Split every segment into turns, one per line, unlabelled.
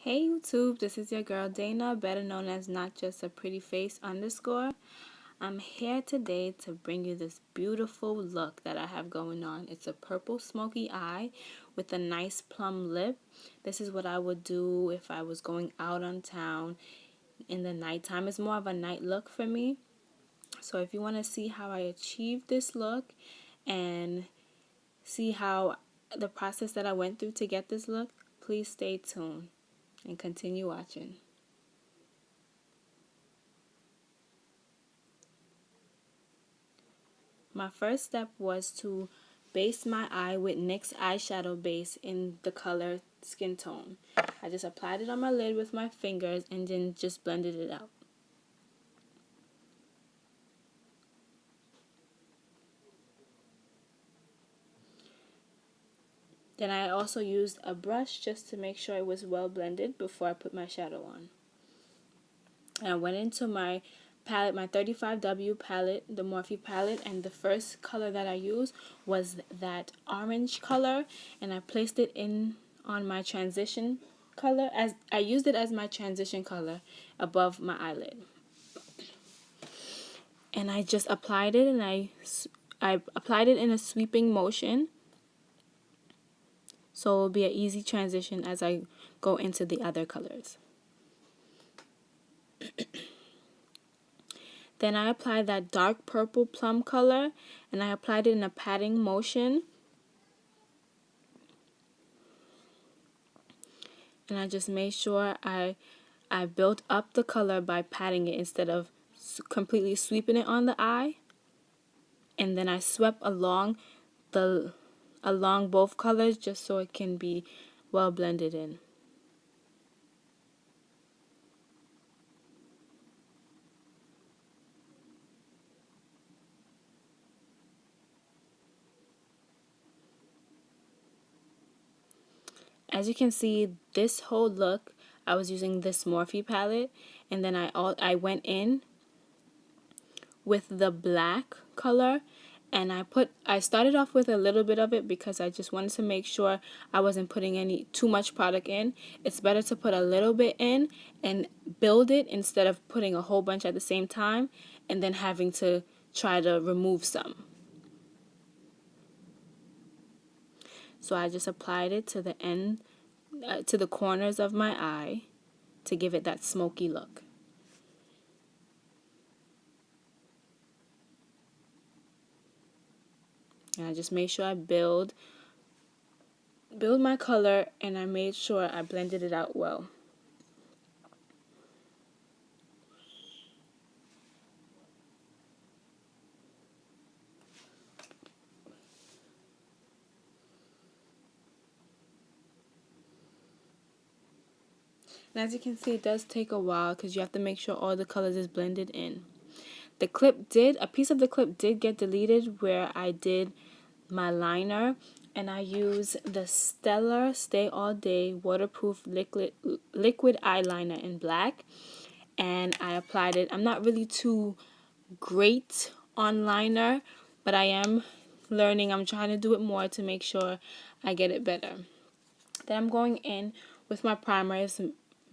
Hey YouTube, this is your girl Dana, better known as Not Just a Pretty Face _ I'm here today to bring you this beautiful look that I have going on. It's a purple smoky eye with a nice plum lip. This is what I would do if I was going out on town in the nighttime. It's more of a night look for me. So if you want to see how I achieved this look and see how the process that I went through to get this look, please stay tuned and continue watching. My first step was to base my eye with NYX eyeshadow base in the color Skin Tone. I just applied it on my lid with my fingers and then just blended it out. Then I also used a brush just to make sure it was well blended before I put my shadow on. And I went into my palette, my 35W palette, the Morphe palette, and the first color that I used was that orange color, and I placed it in on my transition color, as I used it as my transition color above my eyelid. And I just applied it, and I applied it in a sweeping motion, so it will be an easy transition as I go into the other colors. Then I applied that dark purple plum color, and I applied it in a patting motion. And I just made sure I built up the color by patting it instead of completely sweeping it on the eye. And then I swept along both colors just so it can be well blended in. As you can see, this whole look, I was using this Morphe palette, and then I went in with the black color, and I started off with a little bit of it because I just wanted to make sure I wasn't putting too much product in. It's better to put a little bit in and build it instead of putting a whole bunch at the same time and then having to try to remove some. So I just applied it to the end, to the corners of my eye to give it that smoky look. And I just made sure I build my color, and I made sure I blended it out well. And as you can see, it does take a while because you have to make sure all the colors is blended in. A piece of the clip did get deleted where I did my liner, and I use the Stila Stay All Day Waterproof Liquid Eyeliner in black, and I applied it. I'm not really too great on liner, but I am learning. I'm trying to do it more to make sure I get it better. Then I'm going in with my primer. It's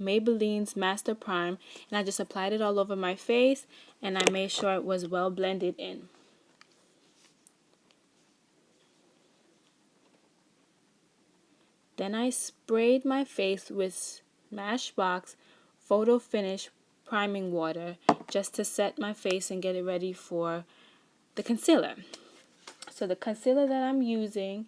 Maybelline's Master Prime, and I just applied it all over my face, and I made sure it was well blended in. Then I sprayed my face with Smashbox Photo Finish Priming Water just to set my face and get it ready for the concealer. So the concealer that I'm using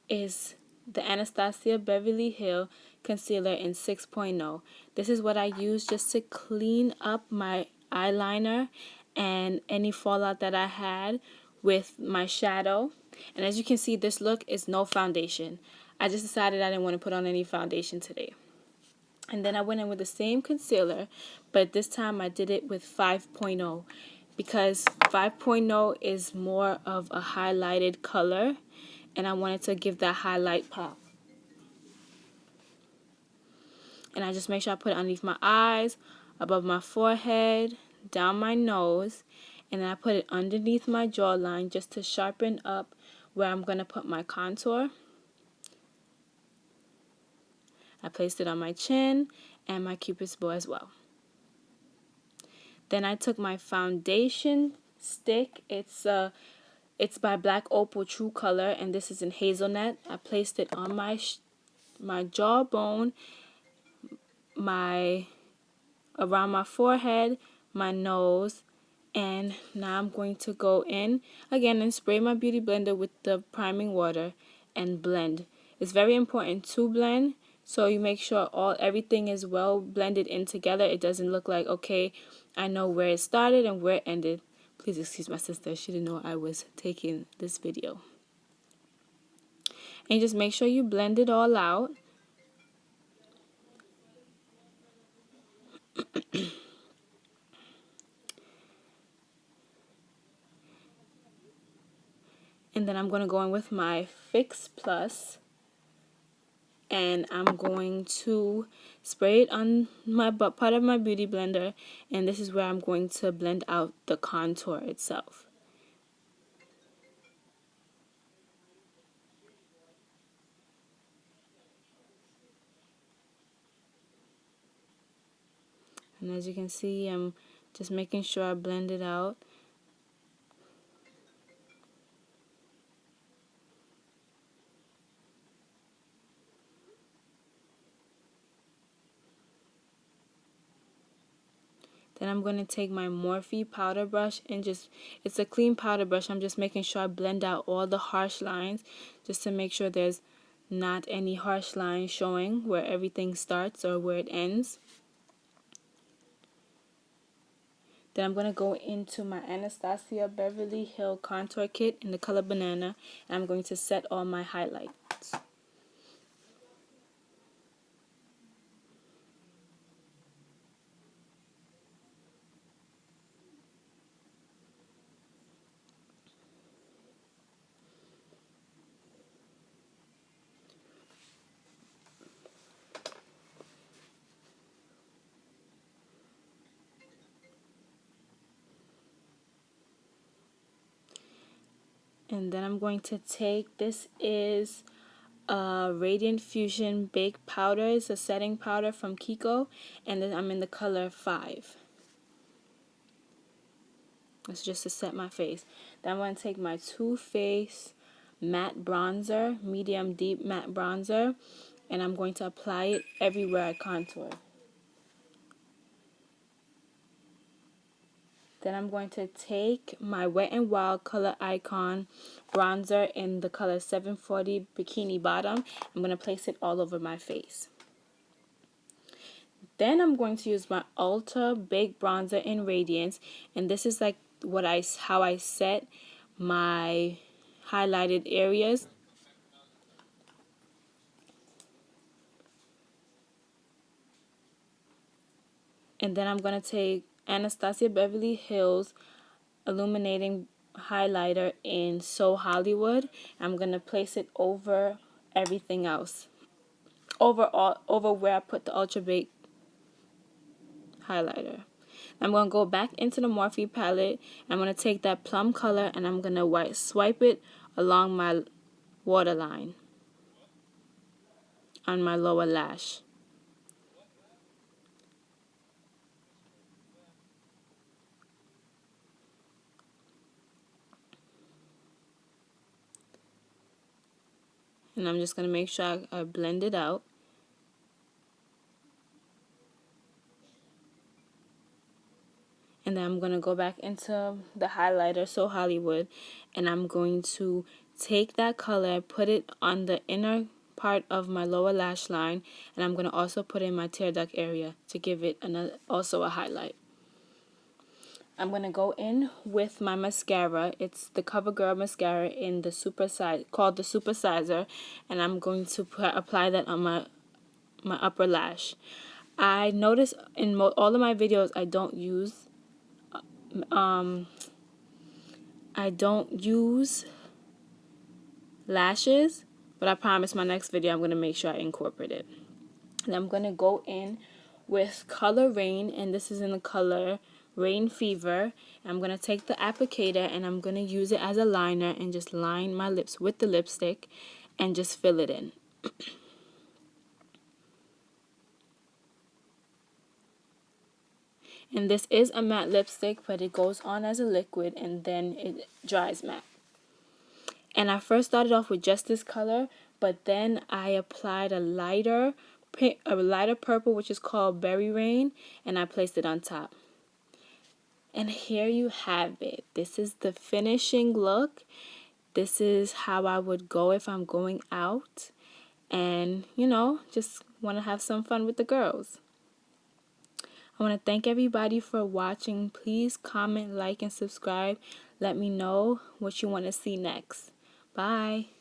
is the Anastasia Beverly Hills concealer in 6.0. This is what I use just to clean up my eyeliner and any fallout that I had with my shadow. And as you can see, this look is no foundation. I just decided I didn't want to put on any foundation today. And then I went in with the same concealer, but this time I did it with 5.0 because 5.0 is more of a highlighted color, and I wanted to give that highlight pop. And I just make sure I put it underneath my eyes, above my forehead, down my nose, and then I put it underneath my jawline just to sharpen up where I'm going to put my contour. I placed it on my chin, and my Cupid's bow as well. Then I took my foundation stick. It's by Black Opal True Color, and this is in hazelnut. I placed it on my jawbone, around my forehead, my nose, and now I'm going to go in again and spray my beauty blender with the priming water and blend. It's very important to blend, so you make sure everything is well blended in together. It doesn't look like, okay, I know where it started and where it ended. Please excuse my sister, she didn't know I was taking this video. And just make sure you blend it all out. And then I'm going to go in with my Fix Plus, and I'm going to spray it on my part of my beauty blender, and this is where I'm going to blend out the contour itself. And as you can see, I'm just making sure I blend it out. Then I'm going to take my Morphe powder brush and it's a clean powder brush. I'm just making sure I blend out all the harsh lines just to make sure there's not any harsh lines showing where everything starts or where it ends. Then I'm going to go into my Anastasia Beverly Hills contour kit in the color banana, and I'm going to set all my highlights. And then I'm going to take, this is Radiant Fusion Baked Powder. It's a setting powder from Kiko, and then I'm in the color 5. It's just to set my face. Then I'm going to take my Too Faced matte bronzer, medium deep matte bronzer, and I'm going to apply it everywhere I contour. Then I'm going to take my Wet n Wild Color Icon bronzer in the color 740 Bikini Bottom. I'm going to place it all over my face. Then I'm going to use my Ulta Baked Bronzer in Radiance, and this is like how I set my highlighted areas. And then I'm going to take Anastasia Beverly Hills Illuminating Highlighter in So Hollywood. I'm going to place it over everything else. Over where I put the Ultra Baked highlighter. I'm going to go back into the Morphe palette. I'm going to take that plum color and I'm going to swipe it along my waterline on my lower lash. And I'm just going to make sure I blend it out. And then I'm going to go back into the highlighter, So Hollywood, and I'm going to take that color, put it on the inner part of my lower lash line, and I'm going to also put in my tear duct area to give it also a highlight. I'm going to go in with my mascara. It's the CoverGirl mascara in the called the Super Sizer, and I'm going to apply that on my upper lash. I notice in all of my videos I don't use lashes, but I promise my next video I'm going to make sure I incorporate it. And I'm going to go in with color Raine, and this is in the color Rain Fever. I'm going to take the applicator and I'm going to use it as a liner and just line my lips with the lipstick and just fill it in. And this is a matte lipstick, but it goes on as a liquid and then it dries matte. And I first started off with just this color, but then I applied a lighter purple, which is called Berry Rain, and I placed it on top. And here you have it. This is the finishing look. This is how I would go if I'm going out and, you know, just want to have some fun with the girls. I want to thank everybody for watching. Please comment, like, and subscribe. Let me know what you want to see next. Bye.